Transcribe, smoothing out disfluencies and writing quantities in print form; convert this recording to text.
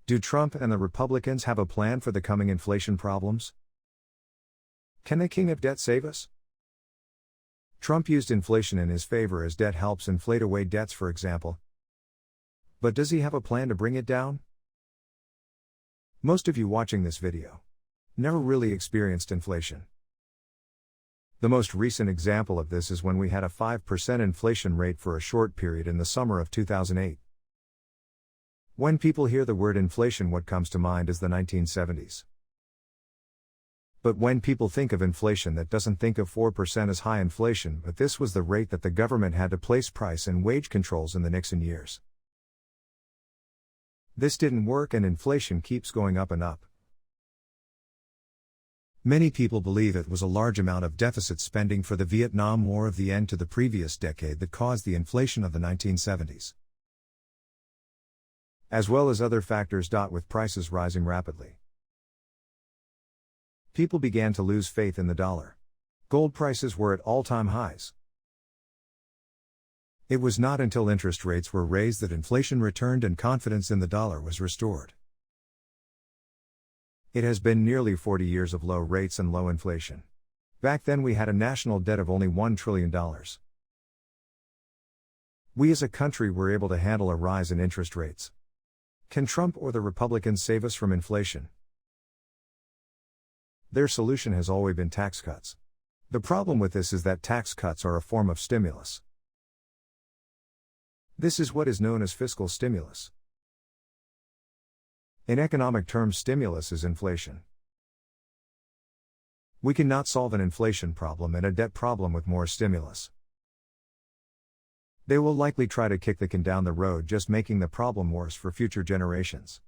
Do Trump and the Republicans have a plan for the coming inflation problems? Can the king of debt save us? Trump used inflation in his favor as debt helps inflate away debts, for example. But does he have a plan to bring it down? Most of you watching this video never really experienced inflation. The most recent example of this is when we had a 5% inflation rate for a short period in the summer of 2008. When people hear the word inflation, what comes to mind is the 1970s. But when people think of inflation, that doesn't think of 4% as high inflation, but this was the rate that the government had to place price and wage controls in the Nixon years. This didn't work and inflation keeps going up and up. Many people believe it was a large amount of deficit spending for the Vietnam War of the end to the previous decade that caused the inflation of the 1970s. As well as other factors. With prices rising rapidly, people began to lose faith in the dollar. Gold prices were at all-time highs. It was not until interest rates were raised that inflation returned and confidence in the dollar was restored. It has been nearly 40 years of low rates and low inflation. Back then we had a national debt of only $1 trillion. We as a country were able to handle a rise in interest rates. Can Trump or the Republicans save us from inflation? Their solution has always been tax cuts. The problem with this is that tax cuts are a form of stimulus. This is what is known as fiscal stimulus. In economic terms, stimulus is inflation. We cannot solve an inflation problem and a debt problem with more stimulus. They will likely try to kick the can down the road, just making the problem worse for future generations.